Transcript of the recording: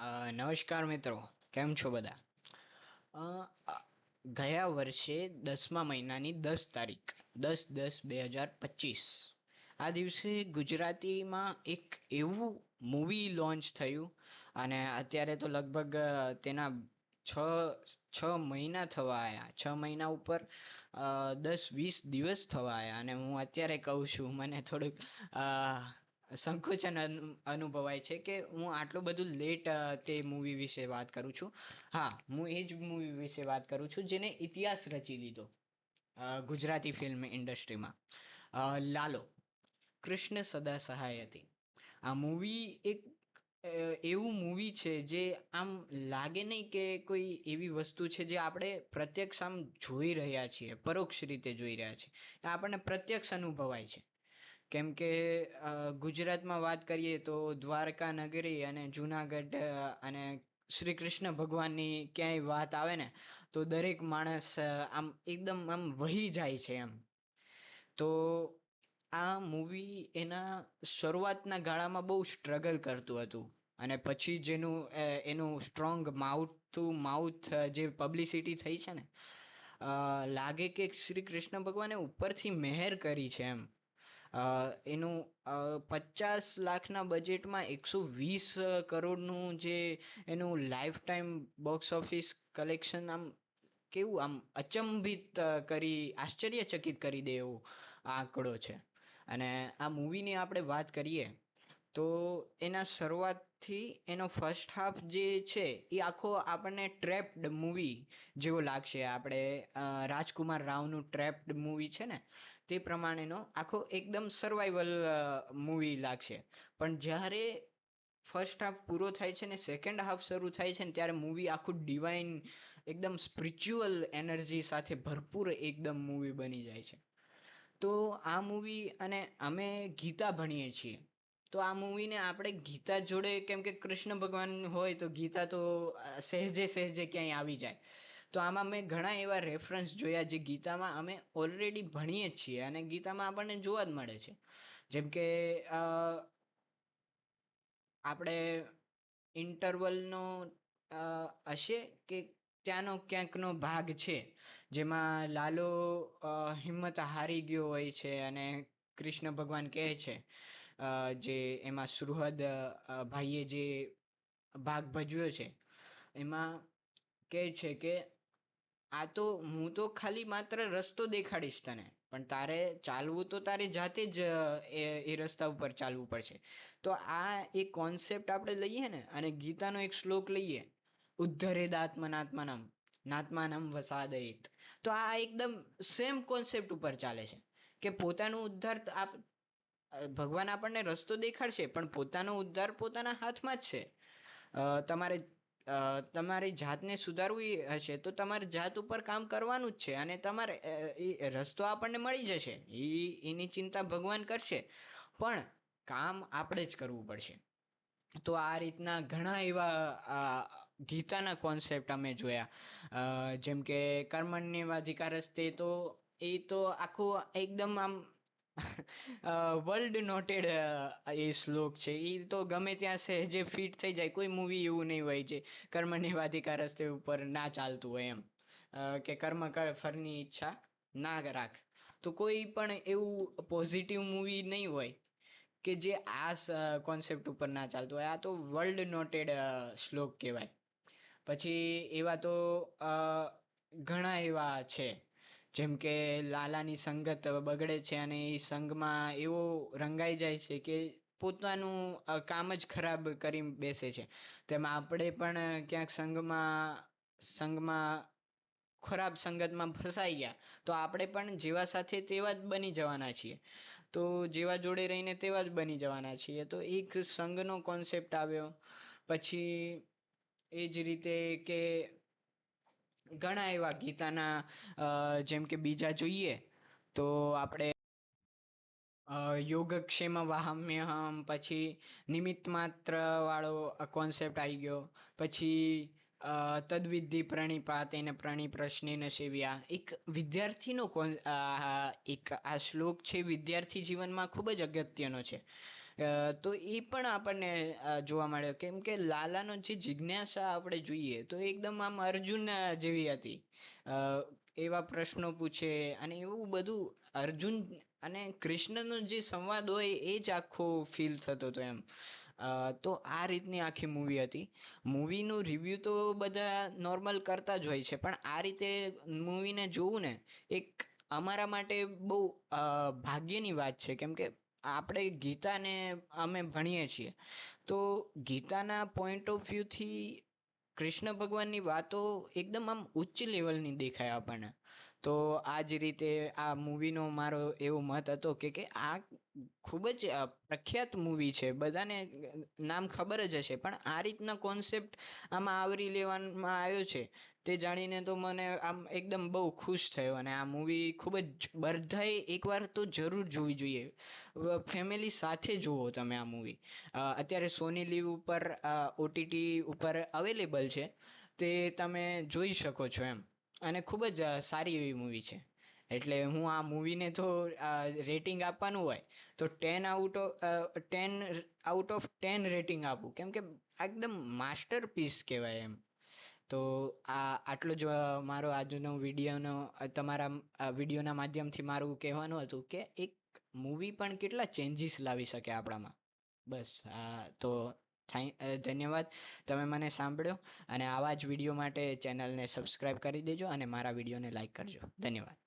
નમસ્કાર મિત્રો, કેમ છો બધા? અ, ગયા વર્ષે 10મા મહિનાની 10 તારીખ 10/10/2025 આ દિવસે ગુજરાતીમાં એક એવું મૂવી લોન્ચ થયું અને અત્યારે તો લગભગ તેના છ છ મહિના થવા આવ્યા. 6 મહિના ઉપર 10-20 દિવસ થવા આવ્યા અને હું અત્યારે કહું છું મને થોડુંક સંકોચન અનુભવાય છે કે હું આટલું બધું લેટ તે મૂવી વિશે વાત કરું છું. હા, હું એ જ મૂવી વિશે વાત કરું છું જેને ઇતિહાસ રચી લીધો ગુજરાતી ફિલ્મ ઇન્ડસ્ટ્રીમાં. લાલો, કૃષ્ણ સદા સહાય હતી. આ મૂવી એક એવું મૂવી છે જે આમ લાગે નહીં કે કોઈ એવી વસ્તુ છે જે આપણે પ્રત્યક્ષ આમ જોઈ રહ્યા છીએ, પરોક્ષ રીતે જોઈ રહ્યા છીએ. આપણને પ્રત્યક્ષ અનુભવાય છે. કેમ કે ગુજરાતમાં વાત કરીએ તો દ્વારકા નગરી અને જુનાગઢ અને શ્રી કૃષ્ણ ભગવાનની ક્યાંય વાત આવે ને તો દરેક માણસ આમ એકદમ આમ વહી જાય છે એમ. તો આ મૂવી એના શરૂઆતના ગાળામાં બહુ સ્ટ્રગલ કરતું હતું અને પછી જેનું એનું સ્ટ્રોંગ માઉથ ટુ માઉથ જે પબ્લિસિટી થઈ છે ને, લાગે કે શ્રી કૃષ્ણ ભગવાને ઉપરથી મહેર કરી છે એમ. એનું 50 લાખના બજેટમાં 120 કરોડનું જે એનું life time box office collection આમ કેવું આમ અચંબિત કરી આશ્ચર્યચકિત કરી દે એવો આંકડો છે. અને આ મૂવીની આપણે વાત કરીએ તો એના શરૂઆતથી એનો ફર્સ્ટ હાફ જે છે એ આખો આપણને ટ્રેપ્ડ મૂવી જેવો લાગશે. આપણે રાજકુમાર રાવનું ટ્રેપ્ડ મૂવી છે ને તે પ્રમાણેનો આખો એકદમ સર્વાઈવલ મૂવી લાગશે. પણ જ્યારે ફર્સ્ટ હાફ પૂરો થાય છે ને સેકન્ડ હાફ શરૂ થાય છે ને ત્યારે મૂવી આખું ડિવાઇન એકદમ સ્પિરિચ્યુઅલ એનર્જી સાથે ભરપૂર એકદમ મૂવી બની જાય છે. તો આ મૂવી અને અમે ગીતા ભણીએ છીએ તો આ મૂવીને આપણે ગીતા જોડે, કેમ કે કૃષ્ણ ભગવાન હોય તો ગીતા તો સહેજે સહેજે ક્યાંય આવી જાય. તો આમાં મેં ઘણા એવા રેફરન્સ જોયા જે ગીતામાં અમે ઓલરેડી ભણીએ જ છીએ અને ગીતામાં આપણને જોવા જ મળે છે. જેમ કે આપણે ઇન્ટરવલનો હશે કે ત્યાંનો ક્યાંકનો ભાગ છે જેમાં લાલો હિંમત હારી ગયો હોય છે અને કૃષ્ણ ભગવાન કહે છે, જે એમાં સુહૃદ ભાઈએ જે ભાગ ભજવ્યો છે એમાં કહે છે કે આ તો હું તો ખાલી માત્ર રસ્તો દેખાડીશ તને, પણ તારે ચાલવું તો તારે જાતે જ એ રસ્તા ઉપર ચાલવું પડશે. તો આ એક કોન્સેપ્ટ આપણે લઈએ ને અને ગીતાનો એક શ્લોક લઈએ, ઉદ્ધરેદાત્મનાત્માનમ નાત્માનમ વસાદયિત, તો આ એકદમ સેમ કોન્સેપ્ટ ઉપર ચાલે છે કે પોતાનો ઉદ્ધાર ભગવાન આપણને રસ્તો દેખાડશે પણ પોતાનો ઉદ્ધાર પોતાના હાથમાં જ છે. તમારી જાતને સુધારવી હશે તો તમારે જાત ઉપર કામ કરવાનું જ છે અને તમારે એ રસ્તો આપણને મળી જશે, એની ચિંતા ભગવાન કરશે, પણ કામ આપણે જ કરવું પડશે. તો આ રીતના ઘણા એવા ગીતાના કોન્સેપ્ટ અમે જોયા. જેમ કે કર્મણ્યેવાધિકારસ્તે, તો એ તો આખું એકદમ આમ વર્લ્ડ નોટેડ એ શ્લોક છે. એ તો ગમે ત્યાં સહેજે ફિટ થઈ જાય. કોઈ મૂવી એવું નહીં હોય જે કર્મણ્યેવાધિકારસ્તે ઉપર ના ચાલતું હોય એમ, કે કર્મ કર ફળની ઈચ્છા ના રાખ. તો કોઈ પણ એવું પોઝિટિવ મૂવી નહીં હોય કે જે આ કોન્સેપ્ટ ઉપર ના ચાલતું હોય. આ તો વર્લ્ડ નોટેડ શ્લોક કહેવાય. પછી એવા તો ઘણા એવા છે જેમ કે લાલાની સંગત બગડે છે અને એ સંઘમાં એવો રંગાઈ જાય છે કે પોતાનું કામ જ ખરાબ કરી બેસે છે. તેમાં આપણે પણ ક્યાંક સંઘમાં ખરાબ સંગતમાં ફસાઈ ગયા તો આપણે પણ જેવા સાથે તેવા જ બની જવાના છીએ. તો જેવા જોડે રહીને તેવા જ બની જવાના છીએ. તો એક સંઘનો કોન્સેપ્ટ આવ્યો. પછી એ જ રીતે કે ઘણા એવા ગીતાના જેમ કે બીજા જોઈએ તો આપણે યોગક્ષેમ વાહમ્યહમ, પછી નિમિત્ત માત્ર વાળો કોન્સેપ્ટ આવી ગયો. પછી તદ્વિધિ પ્રણિપાત એને પ્રશ્નેન સેવ્યા, એક વિદ્યાર્થીનો એક આ શ્લોક છે વિદ્યાર્થી જીવનમાં ખૂબ જ અગત્યનો છે. તો એ પણ આપણને જોવા મળ્યો, કેમ કે લાલાનો જે જિજ્ઞાસા આપણે જોઈએ તો એકદમ આમ અર્જુન જેવી હતી. એવા પ્રશ્નો પૂછે અને એવું બધું. અર્જુન અને કૃષ્ણનો જે સંવાદ હોય એ જ આખો ફીલ થતો હતો એમ. તો આ રીતની આખી મૂવી હતી. મૂવીનું રિવ્યૂ તો બધા નોર્મલ કરતા જ હોય છે, પણ આ રીતે મૂવીને જોવું ને એક અમારા માટે બહુ ભાગ્યની વાત છે, કેમ કે આપણે ગીતાને અમે ભણીએ છીએ તો ગીતાના પોઈન્ટ ઓફ વ્યૂથી કૃષ્ણ ભગવાનની વાતો એકદમ આમ ઉચ્ચ લેવલની દેખાય આપણને. તો આ જ રીતે આ મૂવીનો મારો એવો મત હતો કે આ ખૂબ જ પ્રખ્યાત મૂવી છે, બધાને નામ ખબર જ હશે, પણ આ રીતના કોન્સેપ્ટ આમાં આવરી લેવામાં આવ્યો છે તે જાણીને તો મને આમ એકદમ બહુ ખુશ થયો. અને આ મૂવી ખૂબ જ બધાએ એકવાર તો જરૂર જોવી જોઈએ. ફેમિલી સાથે જુઓ તમે આ મૂવી. અત્યારે સોની લીવ ઉપર ઓટીટી ઉપર અવેલેબલ છે, તે તમે જોઈ શકો છો એમ. અને ખૂબ જ સારી એવી મૂવી છે. એટલે હું આ મૂવીને તો રેટિંગ આપવાનું હોય તો 10 આઉટ ઓફ 10 રેટિંગ આપું, કેમ કે એકદમ માસ્ટરપીસ કહેવાય એમ. તો આટલો જ મારો આજનો વિડીયોનો તમારા વિડીયોના માધ્યમથી મારું કહેવાનું હતું કે એક મૂવી પણ કેટલા ચેન્જીસ લાવી શકે આપણામાં. બસ તો ધન્યવાદ, તમે મને સાંભળ્યો. અને આવા જ વિડીયો માટે ચેનલને સબસ્ક્રાઈબ કરી દેજો અને મારા વિડીયોને લાઈક કરજો. ધન્યવાદ.